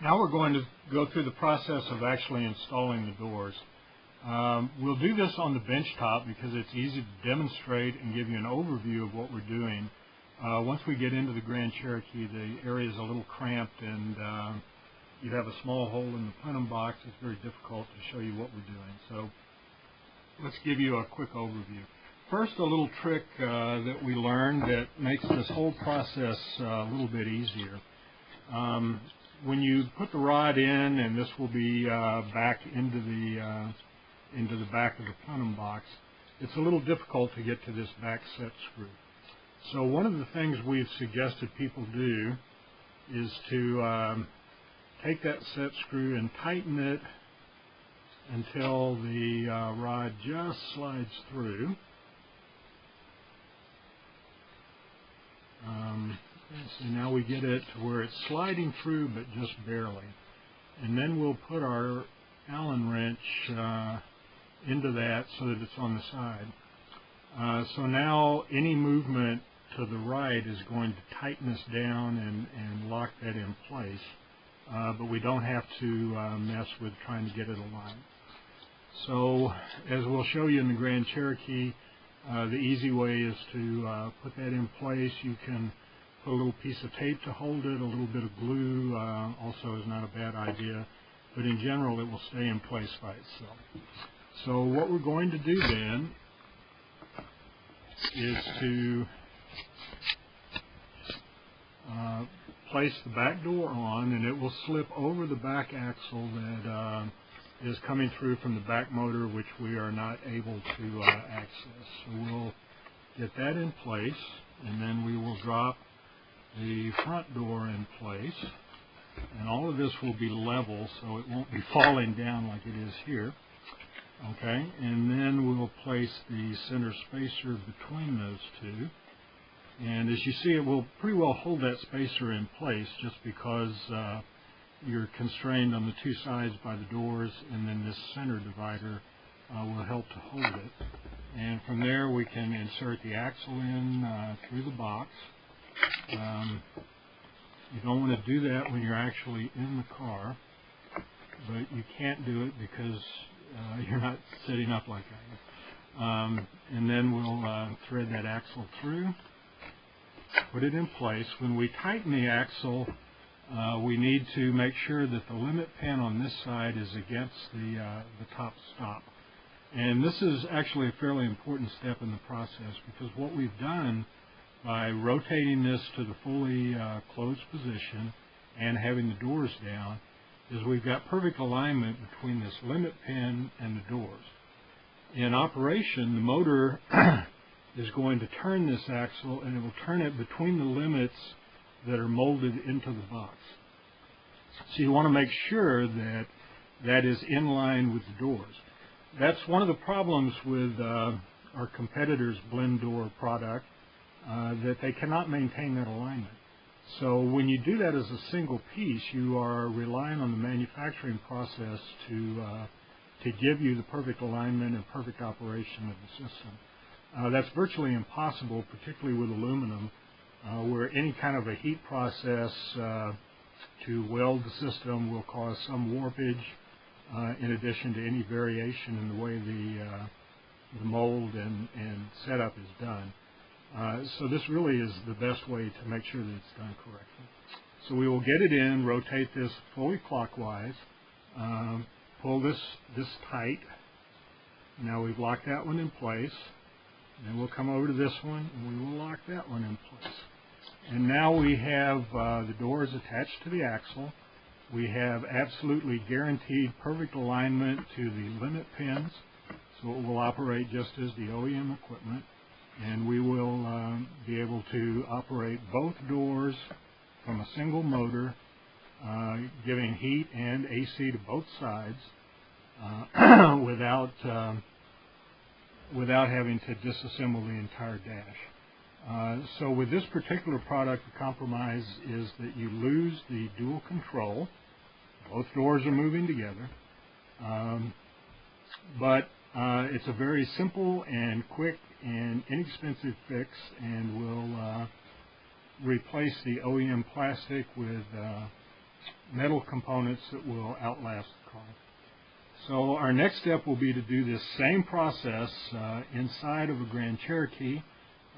Now we're going to go through the process of actually installing the doors. We'll do this on the bench top because it's easy to demonstrate and give you an overview of what we're doing. Once we get into the Grand Cherokee, the area is a little cramped and you have a small hole in the plenum box. It's very difficult to show you what we're doing. So let's give you a quick overview. First, a little trick that we learned that makes this whole process a little bit easier. When you put the rod in, and this will be back into the back of the plenum box, it's a little difficult to get to this back set screw. So one of the things we've suggested people do is to take that set screw and tighten it until the rod just slides through. So now we get it to where it's sliding through, but just barely. And then we'll put our Allen wrench into that so that it's on the side. So now any movement to the right is going to tighten this down and lock that in place. But we don't have to mess with trying to get it aligned. So as we'll show you in the Grand Cherokee, the easy way is to put that in place. You can put a little piece of tape to hold it. A little bit of glue also is not a bad idea. But in general, it will stay in place by itself. So what we're going to do then is to place the back door on, and it will slip over the back axle that is coming through from the back motor, which we are not able to access. So we'll get that in place, and then we will drop the front door in place. And all of this will be level, so it won't be falling down like it is here. Okay, and then we'll place the center spacer between those two. And as you see, it will pretty well hold that spacer in place just because you're constrained on the two sides by the doors, and then this center divider will help to hold it. And from there we can insert the axle in through the box. You don't want to do that when you're actually in the car, but you can't do it because you're not sitting up like I am. And then we'll thread that axle through, put it in place. When we tighten the axle, we need to make sure that the limit pin on this side is against the top stop. And this is actually a fairly important step in the process, because what we've done by rotating this to the fully closed position and having the doors down is we've got perfect alignment between this limit pin and the doors. In operation, the motor is going to turn this axle, and it will turn it between the limits that are molded into the box. So you want to make sure that that is in line with the doors. That's one of the problems with our competitors' blend door product, that they cannot maintain that alignment. So when you do that as a single piece, you are relying on the manufacturing process to give you the perfect alignment and perfect operation of the system. That's virtually impossible, particularly with aluminum, where any kind of a heat process to weld the system will cause some warpage, in addition to any variation in the way the mold and setup is done. So this really is the best way to make sure that it's done correctly. So we will get it in, rotate this fully clockwise, pull this tight. Now we've locked that one in place. Then we'll come over to this one, and we will lock that one in place. And now we have the doors attached to the axle. We have absolutely guaranteed perfect alignment to the limit pins, so it will operate just as the OEM equipment. And we will be able to operate both doors from a single motor, giving heat and AC to both sides without having to disassemble the entire dash. So with this particular product, the compromise is that you lose the dual control. Both doors are moving together. But it's a very simple and quick and inexpensive fix, and will replace the OEM plastic with metal components that will outlast the car. So our next step will be to do this same process inside of a Grand Cherokee.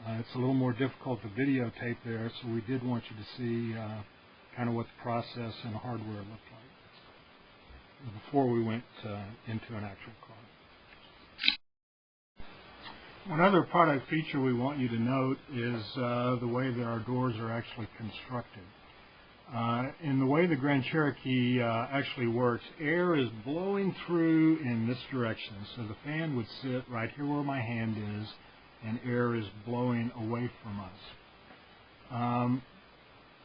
It's a little more difficult to videotape there, so we did want you to see kind of what the process and the hardware looked like before we went into an actual car. One other product feature we want you to note is the way that our doors are actually constructed. In the way the Grand Cherokee actually works, air is blowing through in this direction. So the fan would sit right here where my hand is, and air is blowing away from us.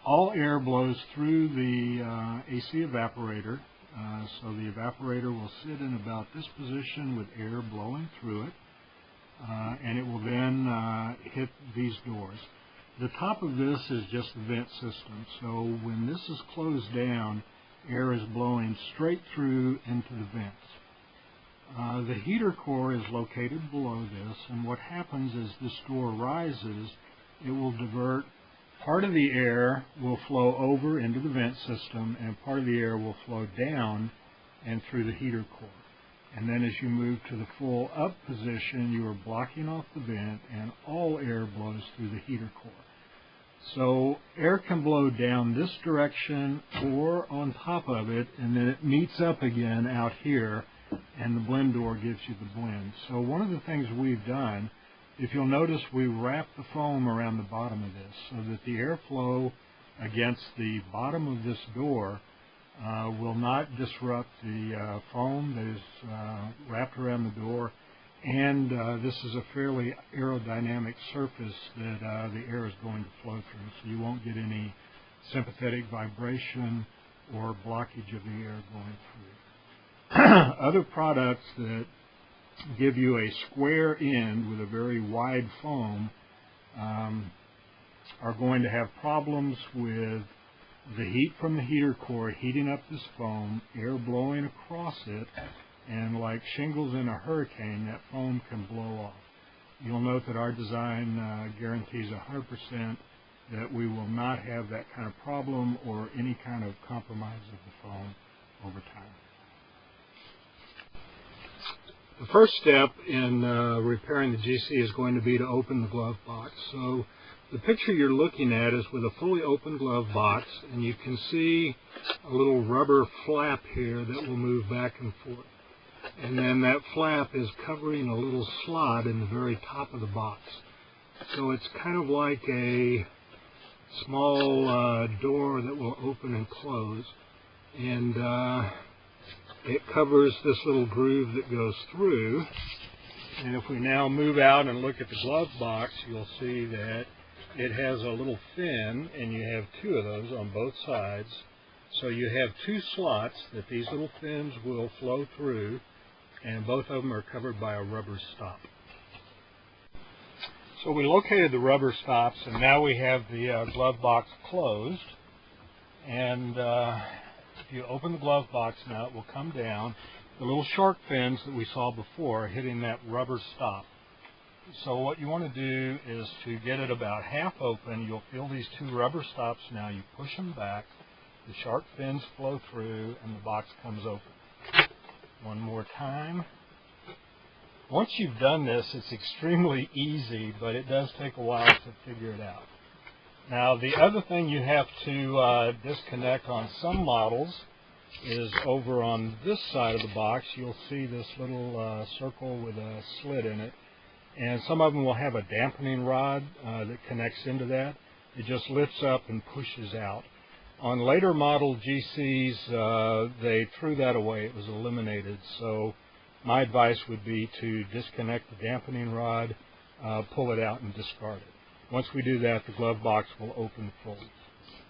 All air blows through the AC evaporator. So the evaporator will sit in about this position with air blowing through it, and it will then hit these doors. The top of this is just the vent system, so when this is closed down, air is blowing straight through into the vents. The heater core is located below this, and what happens is this door rises, it will divert, part of the air will flow over into the vent system, and part of the air will flow down and through the heater core. And then as you move to the full up position, you are blocking off the vent, and all air blows through the heater core. So air can blow down this direction or on top of it, and then it meets up again out here, and the blend door gives you the blend. So one of the things we've done, if you'll notice, we wrap the foam around the bottom of this so that the airflow against the bottom of this door will not disrupt the foam that is wrapped around the door, and this is a fairly aerodynamic surface that the air is going to flow through, so you won't get any sympathetic vibration or blockage of the air going through. Other products that give you a square end with a very wide foam are going to have problems with the heat from the heater core heating up this foam, air blowing across it, and like shingles in a hurricane, that foam can blow off. You'll note that our design guarantees 100% that we will not have that kind of problem or any kind of compromise of the foam over time. The first step in repairing the GC is going to be to open the glove box. So the picture you're looking at is with a fully open glove box, and you can see a little rubber flap here that will move back and forth. And then that flap is covering a little slot in the very top of the box. So it's kind of like a small door that will open and close. And it covers this little groove that goes through. And if we now move out and look at the glove box, you'll see that it has a little fin, and you have two of those on both sides. So you have two slots that these little fins will flow through, and both of them are covered by a rubber stop. So we located the rubber stops, and now we have the glove box closed. And if you open the glove box now, it will come down. The little shark fins that we saw before are hitting that rubber stop. So what you want to do is to get it about half open. You'll feel these two rubber stops now. You push them back, the shark fins flow through, and the box comes open. One more time. Once you've done this, it's extremely easy, but it does take a while to figure it out. Now, the other thing you have to disconnect on some models is over on this side of the box. You'll see this little circle with a slit in it. And some of them will have a dampening rod that connects into that. It just lifts up and pushes out. On later model GCs, they threw that away. It was eliminated. So my advice would be to disconnect the dampening rod, pull it out, and discard it. Once we do that, the glove box will open fully.